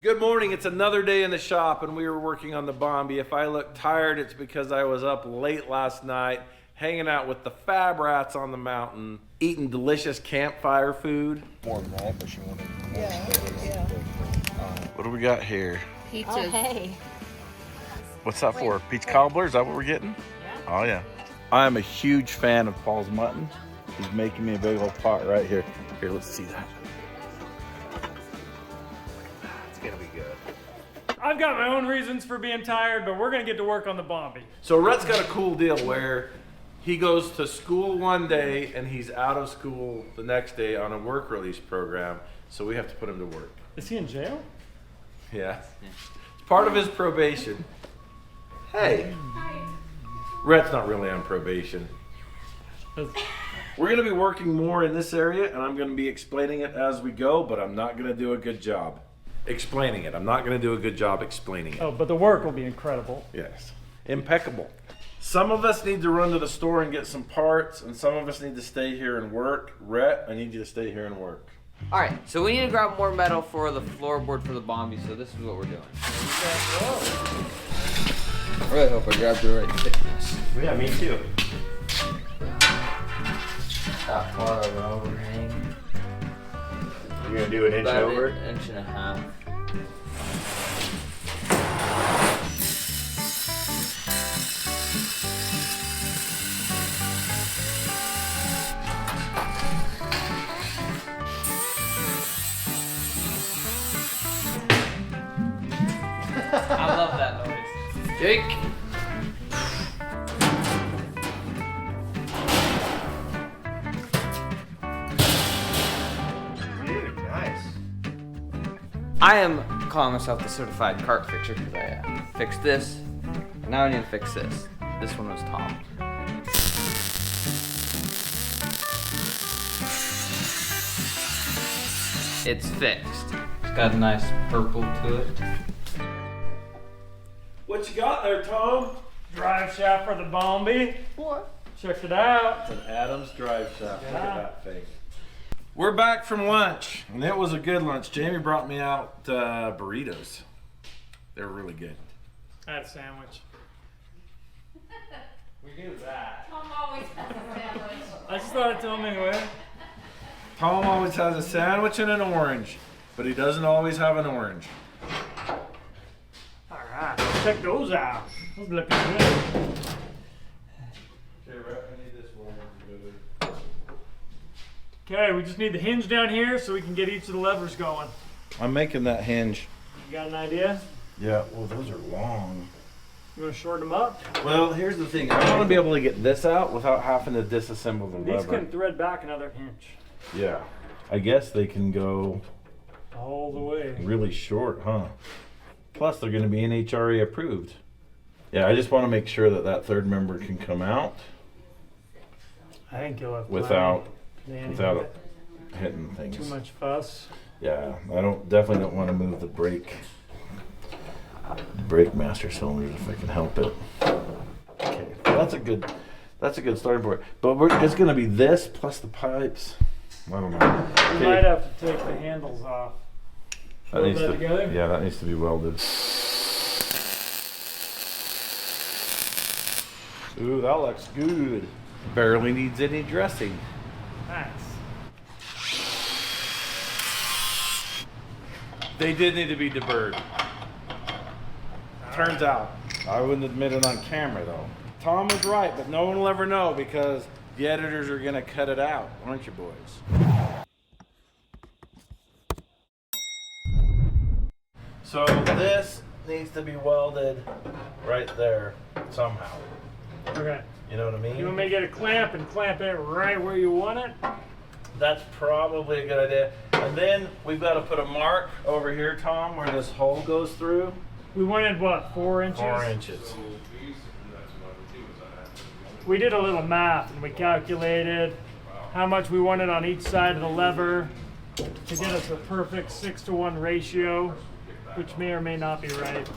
Good morning, it's another day in the shop and we were working on the Bombi. If I look tired, it's because I was up late last night, hanging out with the fab rats on the mountain, eating delicious campfire food. More than that, but she wanted more. Yeah. What do we got here? Peaches. Oh, hey. What's that for? Peach cobbler, is that what we're getting? Yeah. Oh yeah. I am a huge fan of Paul's mutton. He's making me a big old pot right here. Here, let's see that. Gonna be good. I've got my own reasons for being tired, but we're gonna get to work on the Bombi. So Rhett's got a cool deal where he goes to school one day and he's out of school the next day on a work release program. So we have to put him to work. Is he in jail? Yeah. It's part of his probation. Hey. Rhett's not really on probation. We're gonna be working more in this area and I'm gonna be explaining it as we go, but I'm not gonna do a good job explaining it. I'm not going to do a good job explaining it. Oh, but the work will be incredible. Yes. Impeccable. Some of us need to run to the store and get some parts, and some of us need to stay here and work. Rhett, I need you to stay here and work. Alright, so we need to grab more metal for the floorboard for the Bombi, so this is what we're doing. I really hope I grabbed the right thickness. Yeah, me too. That far of an overhang. You're gonna do an inch About over? an inch and a half. I love that noise. Jake. Dude, nice. I am calling myself the certified cart fixer because I fixed this. Now I need to fix this. This one was top. It's fixed. It's got a nice purple to it. What you got there, Tom? Drive shaft for the Bombi. What? Check it out. It's an Adams drive shaft. Look at that thing. We're back from lunch, and it was a good lunch. Jamie brought me out burritos. They're really good. I had a sandwich. We do that. Tom always has a sandwich. I just thought I'd tell him anyway. Tom always has a sandwich and an orange, but he doesn't always have an orange. Alright, check those out. Those looking good. Okay, we just need the hinge down here so we can get each of the levers going. I'm making that hinge. You got an idea? Yeah, well, those are long. You want to short them up? Well, here's the thing. I want to be able to get this out without having to disassemble the These lever. can thread back another inch. Yeah. I guess they can go All the way. really short, huh? Plus, they're going to be NHRA approved. Yeah, I just want to make sure that that third member can come out I think you'll have without plenty. without hitting things. Too much fuss. Yeah, I definitely don't want to move the brake master cylinders if I can help it. Okay, well, that's a good starting point. But it's going to be this plus the pipes. I don't know. We Okay. might have to take the handles off. That needs that to, together? yeah, that needs to be welded. Ooh, that looks good. Barely needs any dressing. Nice. They did need to be deburred. Turns out. I wouldn't admit it on camera though. Tom was right, but no one will ever know because the editors are gonna cut it out, aren't you boys? So this needs to be welded right there somehow. Okay. You know what I mean? You want me to get a clamp and clamp it right where you want it? That's probably a good idea. And then we've got to put a mark over here, Tom, where this hole goes through. We wanted what, 4 inches? 4 inches. We did a little math and we calculated how much we wanted on each side of the lever to get us a perfect 6-to-1 ratio, which may or may not be right.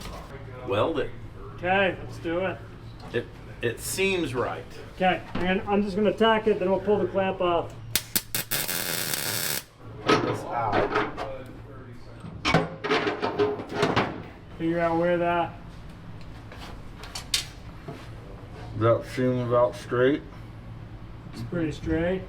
Weld it. Okay, let's do it. It seems right. Okay, and I'm just gonna tack it, then we'll pull the clamp off. This out. Figure out where that. That seems about straight. It's pretty straight.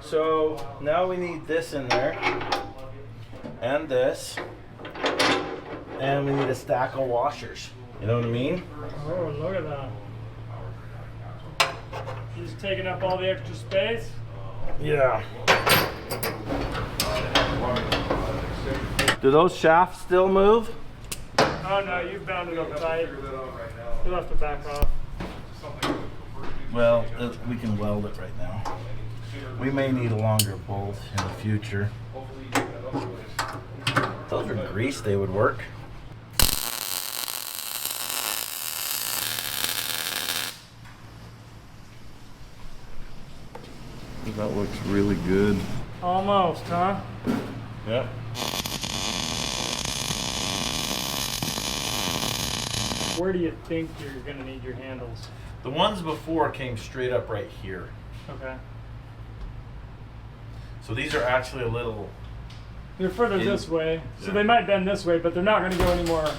So now we need this in there, and this, and we need a stack of washers. You know what I mean? Oh, look at that. Just taking up all the extra space. Yeah. Do those shafts still move? Oh no, you've bound it up tight. You'll have to back off. Well, we can weld it right now. We may need a longer bolt in the future. If those are grease, they would work. That looks really good. Almost, huh? Yep. Where do you think you're gonna need your handles? The ones before came straight up right here. Okay. So these are actually a little... They're further this way, so Yeah. they might bend this way, but they're not gonna go any more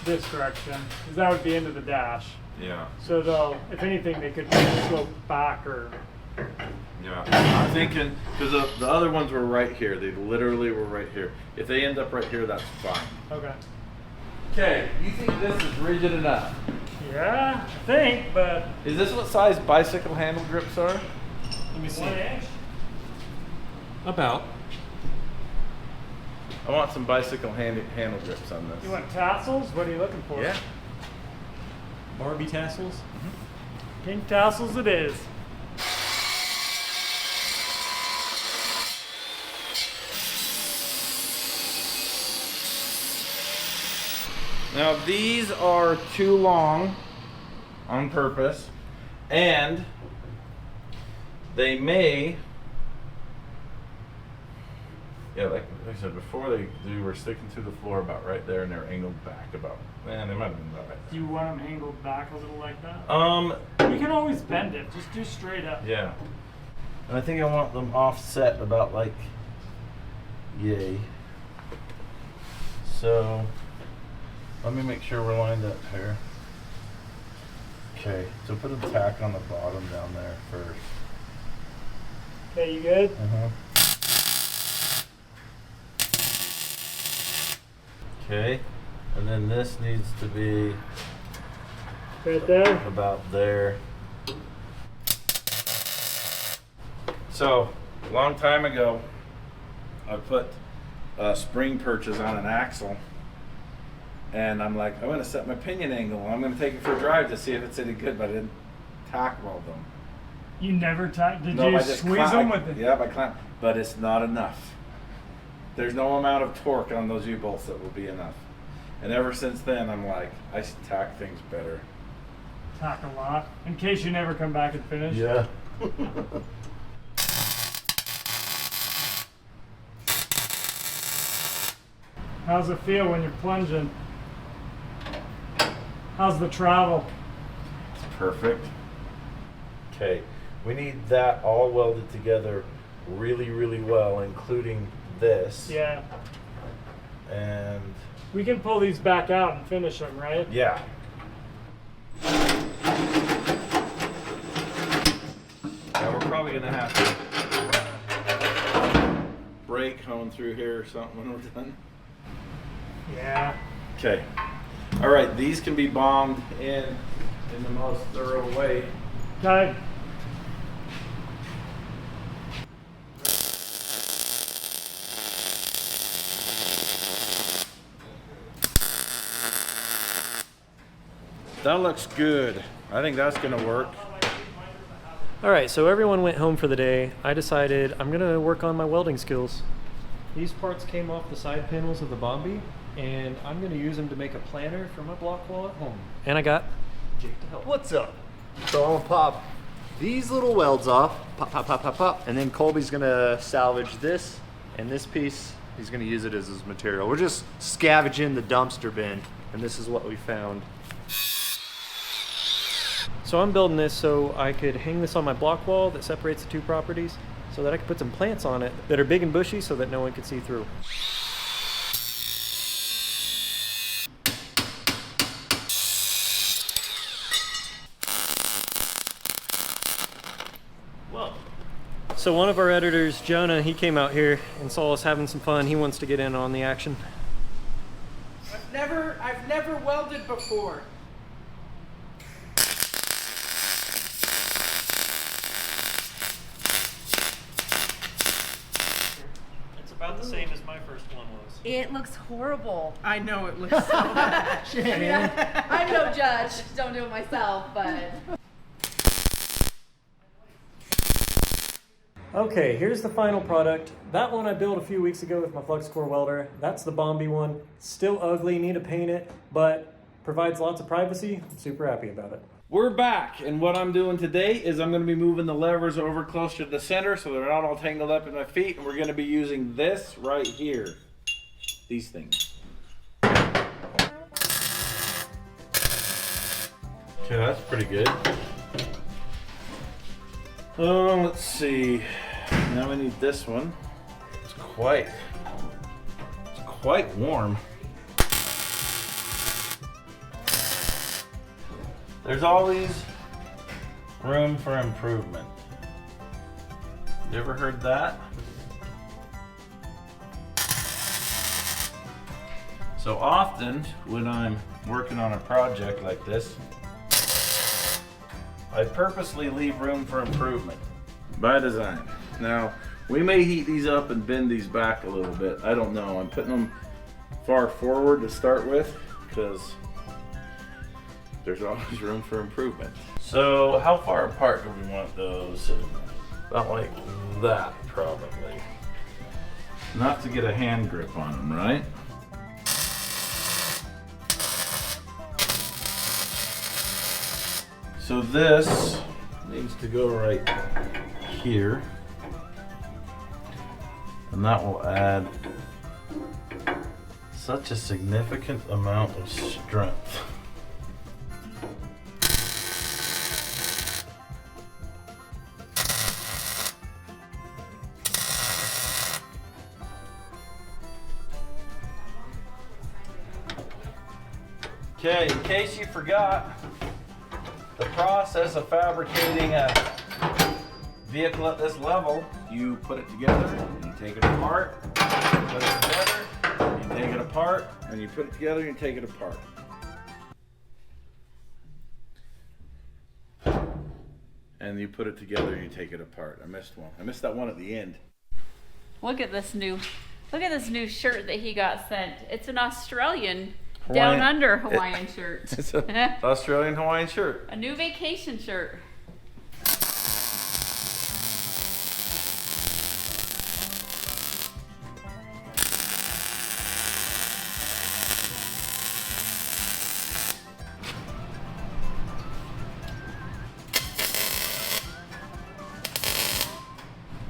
this direction, because that would be into the dash. Yeah. So they'll, if anything, they could slope back or... Yeah. I'm thinking, because the other ones were right here. They literally were right here. If they end up right here, that's fine. Okay. Okay, you think this is rigid enough? Yeah, I think, but... Is this what size bicycle handle grips are? Let me see. 1 inch? About. I want some bicycle handle grips on this. You want tassels? What are you looking for? Yeah. Barbie tassels. Pink tassels it is. Now these are too long on purpose, and they may, yeah, like I said before, they were sticking to the floor about right there, and they're angled back about, man, they might have been about right. Do you want them angled back a little like that? We We can always bend it. Just do straight up. yeah, and I think I want them offset about like, yay. So let me make sure we're lined up here. Okay, so put a tack on the bottom down there first. Okay, you good? Okay, and then this needs to be Right there? about there. So, a long time ago, I put spring perches on an axle, and I'm like, I'm gonna set my pinion angle. I'm gonna take it for a drive to see if it's any good, but I didn't tack weld them. You never tied. Did No, you I just squeeze them with it? Yeah, I clamped, but it's not enough. There's no amount of torque on those U-bolts that will be enough. And ever since then, I'm like, I should tack things better. Tack a lot. In case you never come back and finish. Yeah. How's it feel when you're plunging? How's the travel? It's perfect. Okay, we need that all welded together really, really well, including this. Yeah. And We can pull these back out and finish them, right? yeah. Now we're probably gonna have to brake hone through here or something when we're done. Yeah. Okay. All right, these can be bombed in the most thorough way. Okay. That looks good. I think that's gonna work. All right, so everyone went home for the day. I decided I'm gonna work on my welding skills. These parts came off the side panels of the Bombi, and I'm gonna use them to make a planner for my block wall at home. And I got Jake to help. What's up? So I'm gonna pop these little welds off, pop, pop, pop, pop, pop, and then Colby's gonna salvage this and this piece. He's gonna use it as his material. We're just scavenging the dumpster bin, and this is what we found. So I'm building this so I could hang this on my block wall that separates the two properties, so that I could put some plants on it that are big and bushy so that no one could see through. So one of our editors, Jonah, he came out here and saw us having some fun. He wants to get in on the action. I've never welded before. It's about the same as my first one was. It looks horrible. I know it looks so bad. I'm no judge. Don't do it myself, but. Okay, here's the final product. That one I built a few weeks ago with my flux core welder. That's the Bombi one. Still ugly, need to paint it, but provides lots of privacy. I'm super happy about it. We're back, and what I'm doing today is I'm going to be moving the levers over closer to the center so they're not all tangled up in my feet, and we're going to be using this right here. These things. Okay, that's pretty good. Oh, let's see. Now we need this one. It's quite warm. There's always room for improvement. You ever heard that? So often when I'm working on a project like this, I purposely leave room for improvement by design. Now, we may heat these up and bend these back a little bit. I don't know. I'm putting them far forward to start with because there's always room for improvement. So how far apart do we want those? About like that, probably. Not to get a hand grip on them, right? So this needs to go right here, and that will add such a significant amount of strength. Okay, in case you forgot, the process of fabricating a vehicle at this level, you put it together, you take it apart, you put it together, you take it apart, and you put it together and you take it apart. And you put it together and you take it apart. I missed one. I missed that one at the end. Look at this new shirt that he got sent. It's an Australian down under Hawaiian shirt. It's an Australian Hawaiian shirt. A new vacation shirt.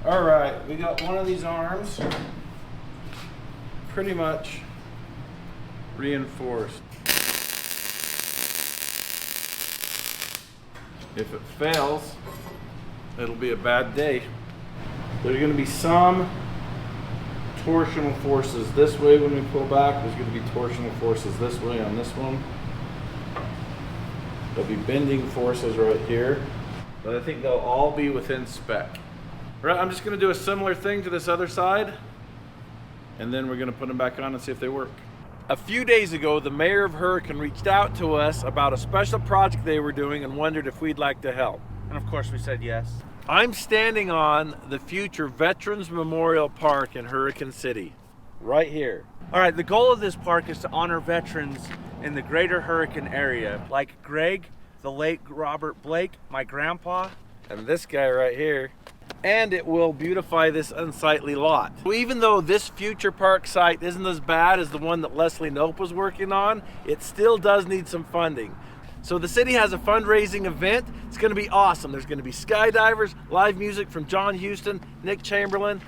All right, we got one of these arms pretty much reinforced. If it fails, it'll be a bad day. There's going to be some torsional forces this way when we pull back. There's going to be torsional forces this way on this one. There'll be bending forces right here, but I think they'll all be within spec. Right, I'm just going to do a similar thing to this other side, and then we're going to put them back on and see if they work. A few days ago, the mayor of Hurricane reached out to us about a special project they were doing and wondered if we'd like to help. And of course we said yes. I'm standing on the future Veterans Memorial Park in Hurricane City, right here. All right, the goal of this park is to honor veterans in the greater Hurricane area, like Greg, the late Robert Blake, my grandpa, and this guy right here. And it will beautify this unsightly lot. So even though this future park site isn't as bad as the one that Leslie Knope was working on, it still does need some funding. So the city has a fundraising event. It's going to be awesome. There's going to be skydivers, live music from John Huston, Nick Chamberlain,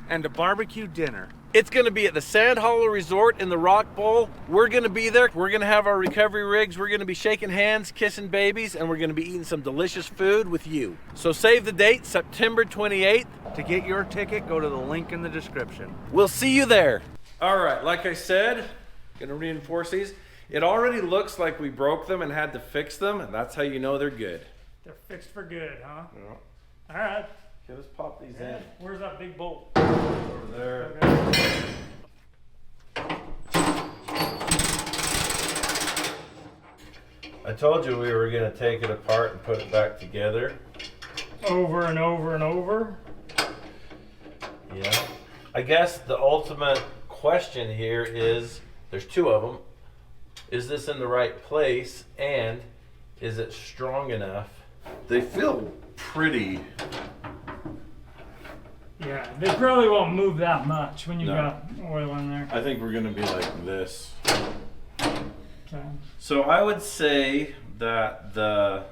and a barbecue dinner. It's gonna be at the Sand Hollow Resort in the Rock Bowl. We're gonna be there. We're gonna have our recovery rigs. We're gonna be shaking hands, kissing babies, and we're gonna be eating some delicious food with you. So save the date, September 28th. To get your ticket, go to the link in the description. We'll see you there. All right, like I said, gonna reinforce these. It already looks like we broke them and had to fix them, and that's how you know they're good. They're fixed for good, huh? Yeah. All right. Okay, let's pop these in. Where's that big bolt? Over there. Okay. I told you we were gonna take it apart and put it back together. Over and over and over. Yeah. I guess the ultimate question here is, there's two of them. Is this in the right place, and is it strong enough? They feel pretty. Yeah, they probably won't move that much when you No. got oil in there. I think we're gonna be like this. Okay. So I would say that the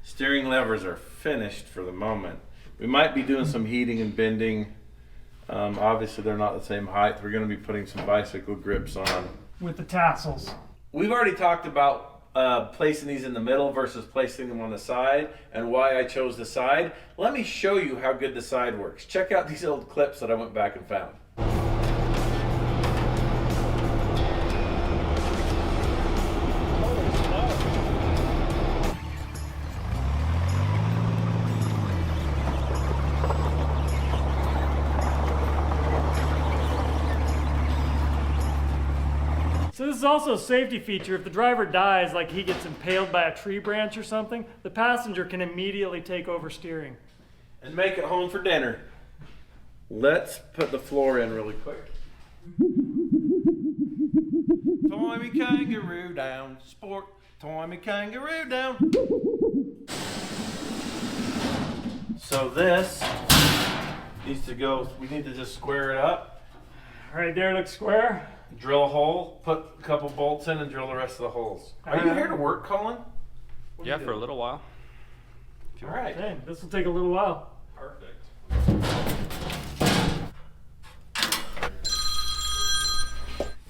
steering levers are finished for the moment. We might be doing some heating and bending. Obviously they're not the same height. We're gonna be putting some bicycle grips on. With the tassels. We've already talked about placing these in the middle versus placing them on the side, and why I chose the side. Let me show you how good the side works. Check out these old clips that I went back and found. So this is also a safety feature. If the driver dies, like he gets impaled by a tree branch or something, the passenger can immediately take over steering. And make it home for dinner. Let's put the floor in really quick. Toy me kangaroo down, sport. Toy me kangaroo down. So this needs to go, we need to just square it up. Right there looks square. Drill a hole, put a couple bolts in, and drill the rest of the holes. Are you here to work, Colin? Yeah, for a little while. All right. Dang, this will take a little while. Perfect.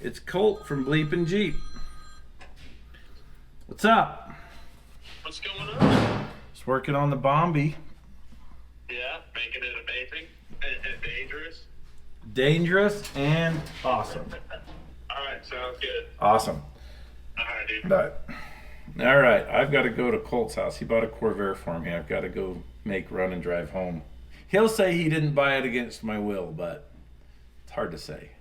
It's Colt from Bleepin' Jeep. What's up? What's going on? Just working on the Bombi. Yeah, making it amazing and dangerous. Dangerous and awesome. All right, sounds good. Awesome. All right, dude. But, all right, I've got to go to Colt's house. He bought a Corvair for me. I've got to go make run and drive home. He'll say he didn't buy it against my will, but it's hard to say.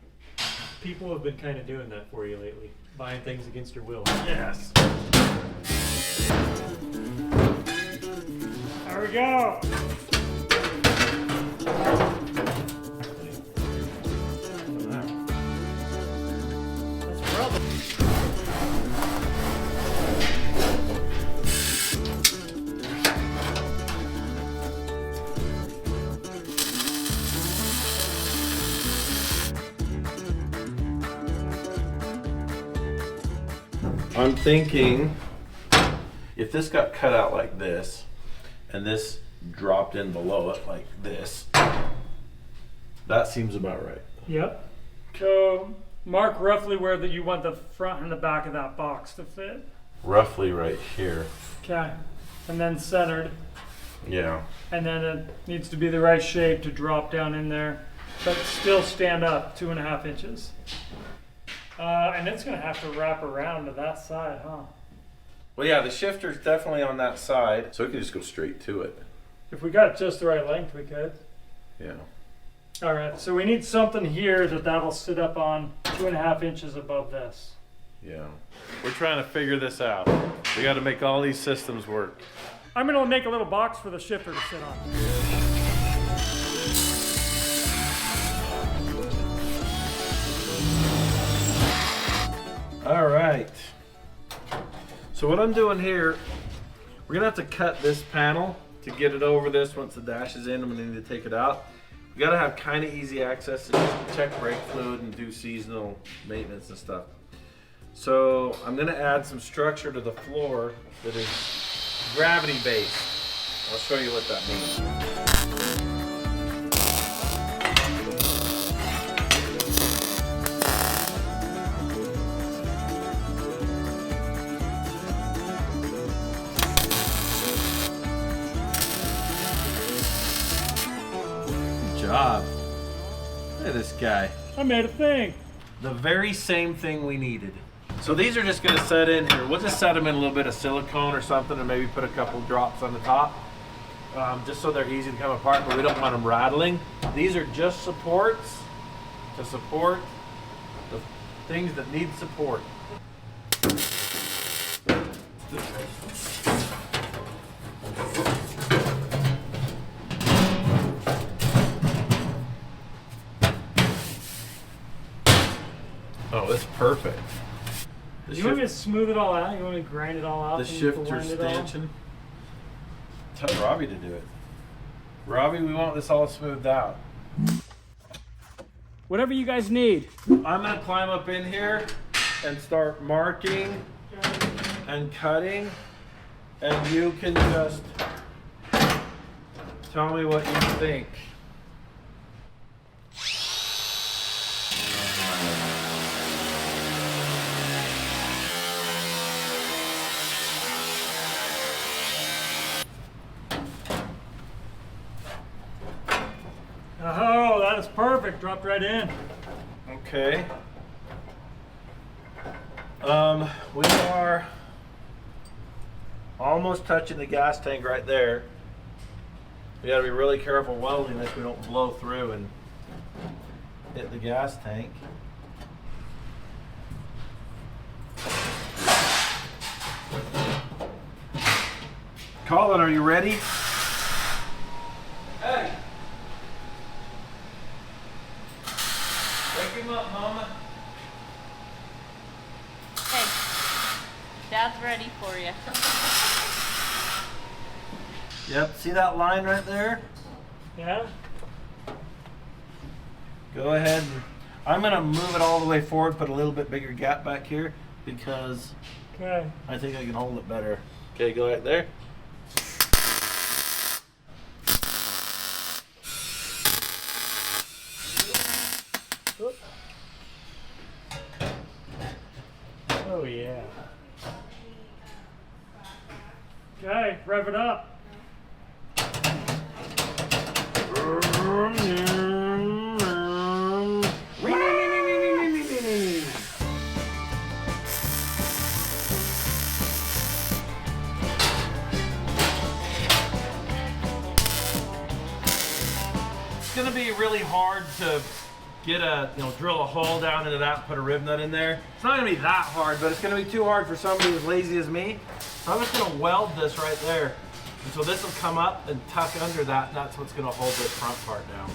People have been kind of doing that for you lately, buying things against your will. Yes. There we go. That's rubber. I'm thinking if this got cut out like this and this dropped in below it like this, that seems about right. Yep. So mark roughly where you want the front and the back of that box to fit. Roughly right here. Okay. And then centered. Yeah. And then it needs to be the right shape to drop down in there, but still stand up 2.5 inches. And it's gonna have to wrap around to that side, huh? Well, yeah, the shifter's definitely on that side, so we can just go straight to it. If we got just the right length, we could. Yeah. All right, so we need something here that'll sit up on 2.5 inches above this. Yeah. We're trying to figure this out. We got to make all these systems work. I'm gonna make a little box for the shifter to sit on. All right. So what I'm doing here, we're gonna have to cut this panel to get it over this. Once the dash is in, I'm gonna need to take it out. We gotta have kind of easy access to just check brake fluid and do seasonal maintenance and stuff. So I'm gonna add some structure to the floor that is gravity based. I'll show you what that means. job. Look at this guy. I made a thing. The very same thing we needed. So these are just gonna set in here. We'll just set them in a little bit of silicone or something and maybe put a couple drops on the top. Just so they're easy to come apart, but we don't want them rattling. These are just supports to support the things that need support. Oh, it's perfect. You want me to smooth it all out? You want me to grind it all out? The shifter stanchion. Tell Robbie to do it. Robbie, we want this all smoothed out. Whatever you guys need. I'm gonna climb up in here and start marking and cutting, and you can just tell me what you think. Oh, that is perfect. Dropped right in. Okay. We are almost touching the gas tank right there. We gotta be really careful welding this. We don't blow through and hit the gas tank. Colin, are you ready? Hey. Wake him up, Mama. Hey, Dad's ready for you. Yep, see that line right there? Yeah? Go ahead and I'm gonna move it all the way forward, put a little bit bigger gap back here because Okay. I think I can hold it better. Okay, go right there. Oh yeah. Okay, rev it up. It's gonna be really hard to get a, drill a hole down into that, put a rib nut in there. It's not gonna be that hard, but it's gonna be too hard for somebody as lazy as me. So I'm just gonna weld this right there. And so this will come up and tuck under that, and that's what's gonna hold this front part down.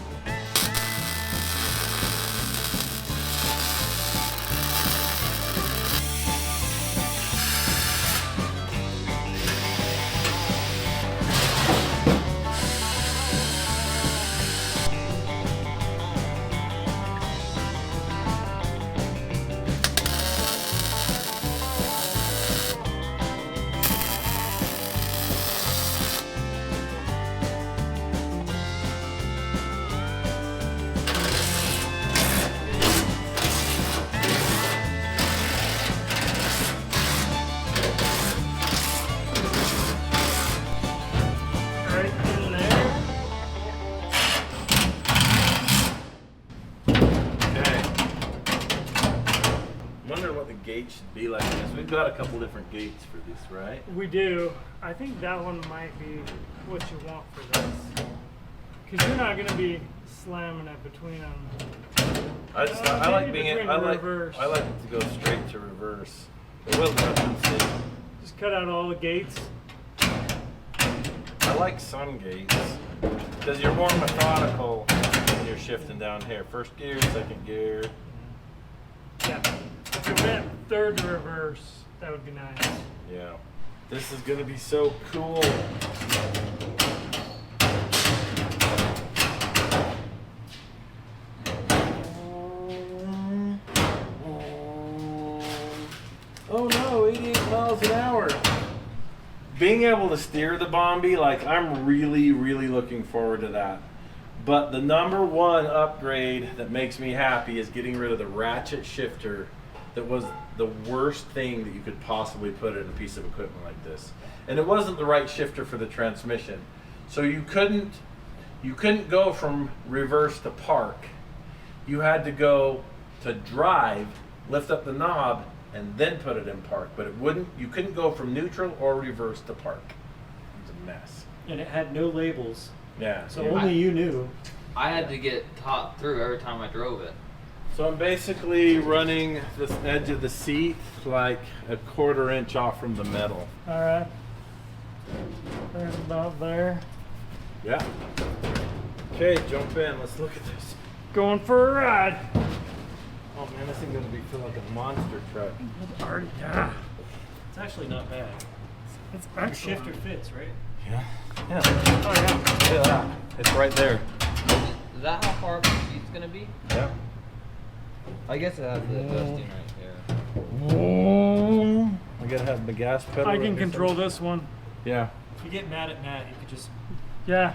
Gate should be like this. We've got a couple different gates for this, right? We do. I think that one might be what you want for this. Because you're not going to be slamming it between them. I like being it. I like it to go straight to reverse. But we'll cut and see. Just cut out all the gates. I like some gates because you're more methodical when you're shifting down here. First gear, second gear. Yeah. If you went third to reverse, that would be nice. Yeah. This is gonna be so cool. Oh no, 88 miles an hour. Being able to steer the Bombi, like I'm really, really looking forward to that. But the number one upgrade that makes me happy is getting rid of the ratchet shifter. That was the worst thing that you could possibly put in a piece of equipment like this. And it wasn't the right shifter for the transmission. So you couldn't you couldn't go from reverse to park. You had to go to drive, lift up the knob, and then put it in park. But you couldn't go from neutral or reverse to park. It was a mess. And it had no labels, Yeah. so only you knew. I had to get taught through every time I drove it. So I'm basically running this edge of the seat like a 1/4 inch off from the metal. All right. There's about there. Yeah. Okay, jump in. Let's look at this. Going for a ride. Oh man, this thing's gonna be feel like a monster truck. Already, yeah. It's actually not bad. It's Your excellent. shifter fits, right? Yeah. Yeah. Oh yeah. Look at that. It's right there. Is that how far up the seat's gonna be? Yeah. I guess it has the adjusting right there. Oh. I gotta have the gas pedal. I or can control something. this one. Yeah. If you get mad at Matt, you could just. Yeah.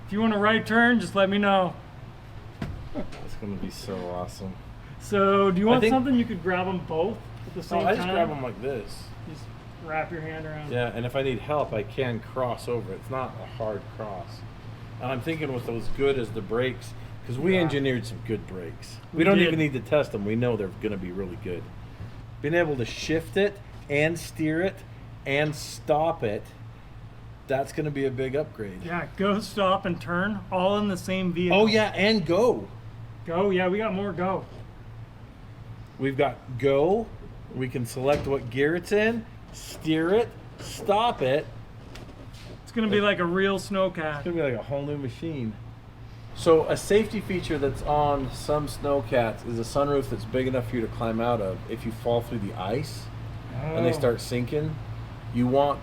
If you want a right turn, just let me know. It's gonna be so awesome. So, do you I want think- something you could grab them both at the same I time? just grab them like this. Just wrap your hand around. Yeah, and if I need help, I can cross over. It's not a hard cross. And I'm thinking with those good as the brakes, because we Yeah. engineered some good brakes. We We don't did. even need to test them. We know they're going to be really good. Being able to shift it and steer it and stop it, that's going to be a big upgrade. Yeah, go, stop, and turn, all in the same vehicle. Oh yeah, and go. Go, yeah, we got more go. We've got go. We can select what gear it's in, steer it, stop it. It's gonna be like a real snowcat. It's gonna be like a whole new machine. So a safety feature that's on some snowcats is a sunroof that's big enough for you to climb out of. If you fall through the ice and they start sinking, you want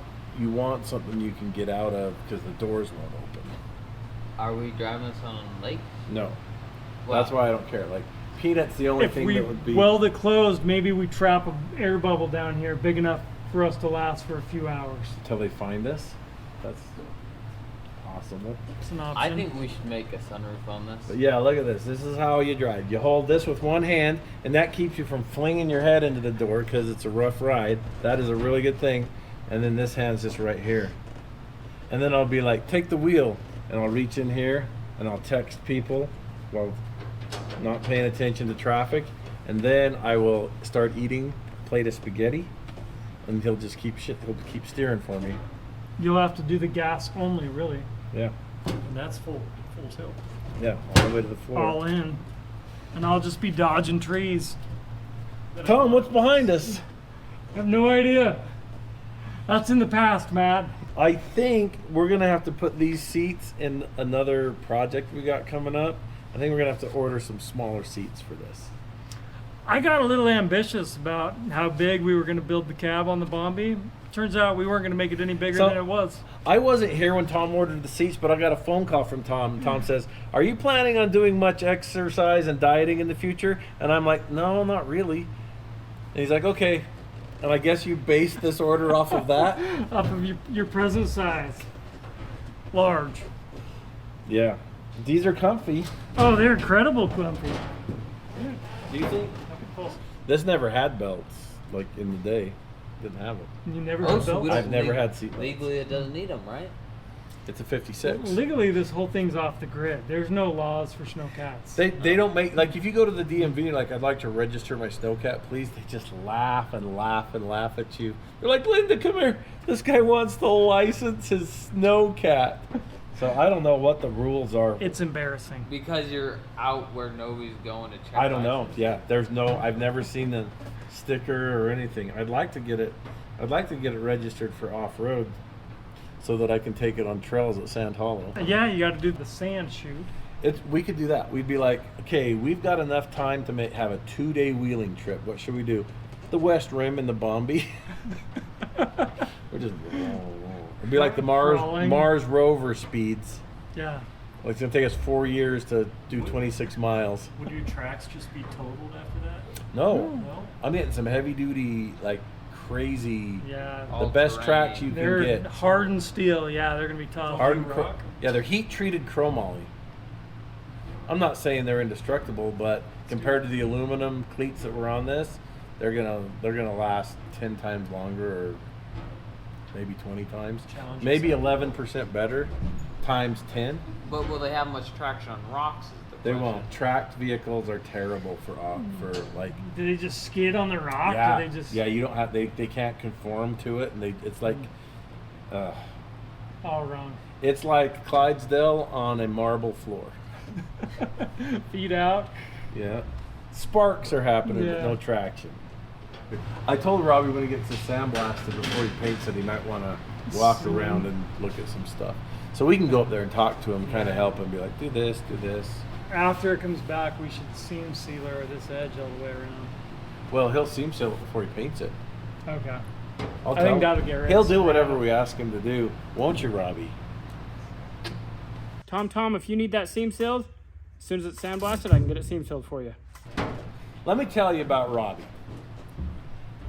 something you can get out of because the doors won't open. Are we driving this on a lake? No, Wow. that's why I don't care. Like Peanut's the only If thing we that would be. weld it closed, maybe we trap an air bubble down here big enough for us to last for a few hours. Until they find us. That's possible. It's an option. I think we should make a sunroof on this. But yeah, look at this. This is how you drive. You hold this with one hand, and that keeps you from flinging your head into the door because it's a rough ride. That is a really good thing. And then this hand's just right here. And then I'll be like, take the wheel, and I'll reach in here, and I'll text people while not paying attention to traffic. And then I will start eating a plate of spaghetti, and he'll just keep steering for me. You'll have to do the gas only, really. Yeah, And that's full tilt. yeah, all the way to the floor. All in. And I'll just be dodging trees. Tom, what's behind us? I have no idea. That's in the past, Matt. I think we're gonna have to put these seats in another project we got coming up. I think we're gonna have to order some smaller seats for this. I got a little ambitious about how big we were going to build the cab on the Bombi. Turns out we weren't going to make it any bigger So- than it was. I wasn't here when Tom ordered the seats, but I got a phone call from Tom. Tom says, "Are you planning on doing much exercise and dieting in the future?" And I'm like, "No, not really." And he's like, "Okay." And I guess you based this order off of that? Off of your present size. Large. Yeah. These are comfy. Oh, they're incredible comfy. Do you think? This never had belts, like in the day. Didn't have it. You never Oh, had so belts? we don't I've never leg- had seat belts. Legally, it doesn't need them, right? It's a 56. Legally, this whole thing's off the grid. There's no laws for snowcats. They don't make, like, if you go to the DMV, like, I'd like to register my snowcat, please, they just laugh and laugh and laugh at you. They're like, Linda, come here. This guy wants to license his snowcat. So I don't know what the rules are. It's embarrassing. Because you're out where nobody's going to check. I don't know. license. Yeah, I've never seen the sticker or anything. I'd like to get it registered for off-road so that I can take it on trails at Sand Hollow. Yeah, you got to do the sand shoot. We could do that. We'd be like, okay, we've got enough time to have a 2-day wheeling trip. What should we do? The West Rim and the Bombi. We're just it'd be like the Crawling. Mars rover speeds. Yeah. Like it's gonna take us 4 years to do 26 miles. Would your tracks just be totaled after that? No, No? I'm getting some heavy duty, like crazy. Yeah. The best tracks you They're can get. hardened steel. Yeah, they're going to be tough. Hardened rock? yeah, they're heat treated chromoly. I'm not saying they're indestructible, but compared to the aluminum cleats that were on this, they're gonna last 10 times longer. Or maybe 20 times. Challenge Maybe yourself. 11% better times 10. But will they have much traction on rocks? Is the They question. won't. Tracked vehicles are terrible for like. Do they just skid on the rock? Yeah, Do they just yeah. You don't have. They can't conform to it, and it's like. all wrong? It's like Clydesdale on a marble floor. Feet out. Yeah. Sparks are happening, but Yeah. no traction. I told Robbie when he gets his sandblasted before he paints it, he might want to walk around and look at some stuff. So we can go up there and talk to him, kind of help him, be like, do this, do this. After it comes back, we should seam sealer this edge all the way around. Well, he'll seam seal it before he paints it. Okay. I'll I think tell him. that'll get rid He'll of do some whatever rock. we ask him to do, won't you, Robbie? Tom, if you need that seam sealed, as soon as it's sandblasted, I can get it seam sealed for you. Let me tell you about Robbie.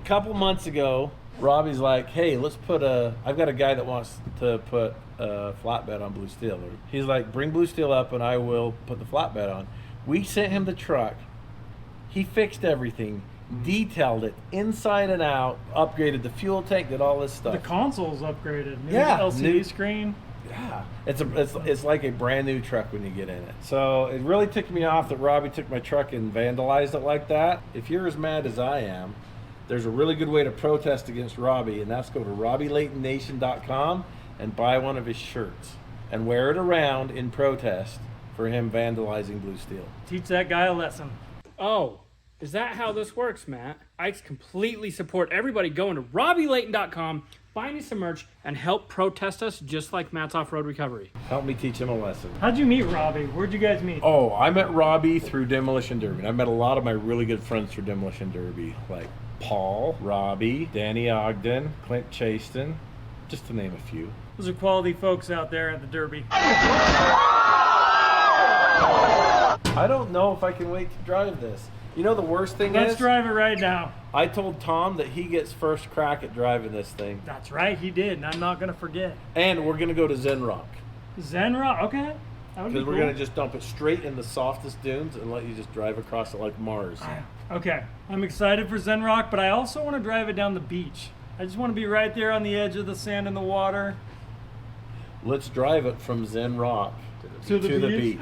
A couple months ago, Robbie's like, hey, let's put I've got a guy that wants to put a flatbed on blue steel. He's like, bring blue steel up and I will put the flatbed on. We sent him the truck. He fixed everything, detailed it inside and out, upgraded the fuel tank, did all this stuff. The console's upgraded. New Yeah, LCD new- screen. Yeah, it's like a brand new truck when you get in it. So it really ticked me off that Robbie took my truck and vandalized it like that. If you're as mad as I am, there's a really good way to protest against Robbie, and that's go to RobbieLaytonNation.com and buy one of his shirts and wear it around in protest for him vandalizing blue steel. Teach that guy a lesson. Oh, is that how this works, Matt? I completely support everybody going to RobbieLayton.com, buying some merch, and help protest us just like Matt's Off-Road Recovery. Help me teach him a lesson. How'd you meet Robbie? Where'd you guys meet? Oh, I met Robbie through Demolition Derby. I met a lot of my really good friends through Demolition Derby, like Paul, Robbie, Danny Ogden, Clint Chaston, just to name a few. Those are quality folks out there at the Derby. I don't know if I can wait to drive this. You know the worst thing Let's is? drive it right now. I told Tom that he gets first crack at driving this thing. That's right, he did, and I'm not going to forget. And we're going to go to Zen Rock. Zen Rock, okay. That would be Because cool. we're going to just dump it straight in the softest dunes and let you just drive across it like Mars. Okay, I'm excited for Zen Rock, but I also want to drive it down the beach. I just want to be right there on the edge of the sand and the water. Let's drive it from Zen Rock To the beach?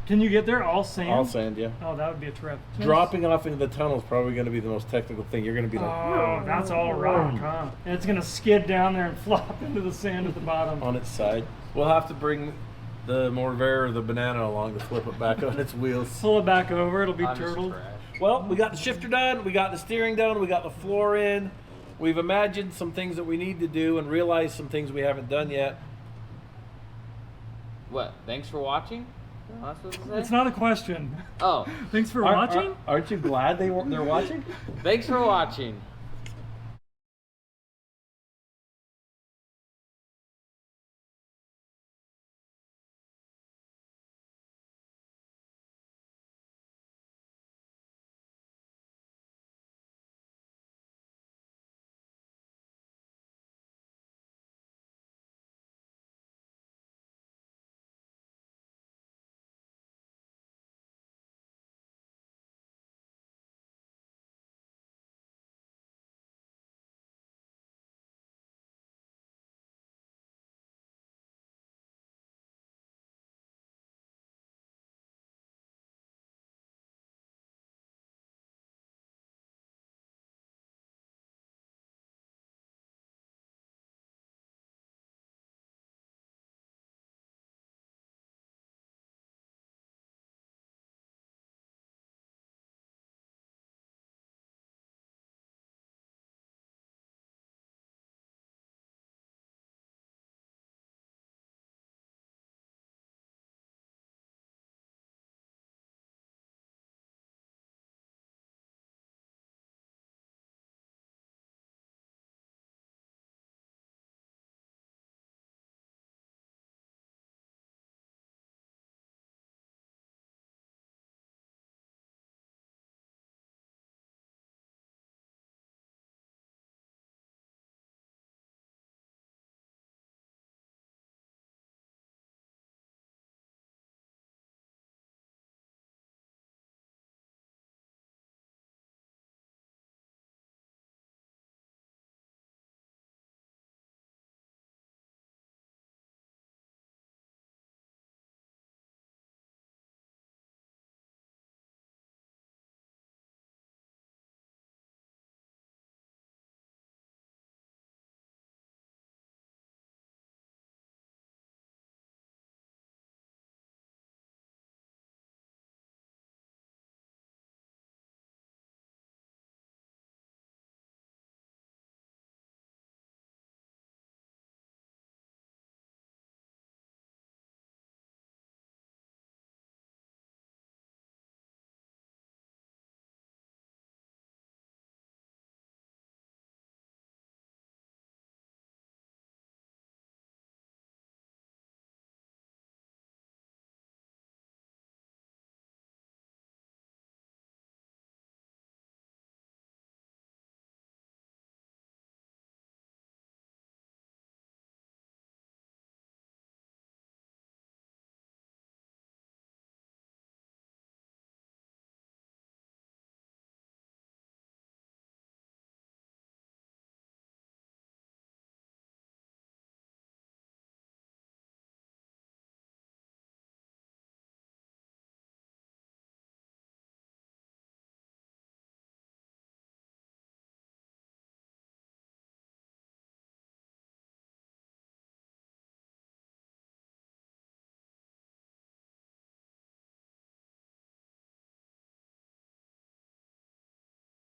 Can you get there all sand? All sand, yeah. Oh, that would be a trip. Dropping off into the tunnel is probably going to be the most technical thing. You're going to be like, Oh, that's all rock, huh? And it's going to skid down there and flop into the sand at the bottom. on its side. We'll have to bring the MORR or the banana along to flip it back on its wheels. Pull it back over, it'll be I'm just turtled. trash. Well, we got the shifter done, we got the steering done, we got the floor in. We've imagined some things that we need to do and realized some things we haven't done yet. What? Thanks for watching? No, that's what it says? It's not a question. Oh, Thanks for watching. Aren't you glad they're watching? thanks for watching.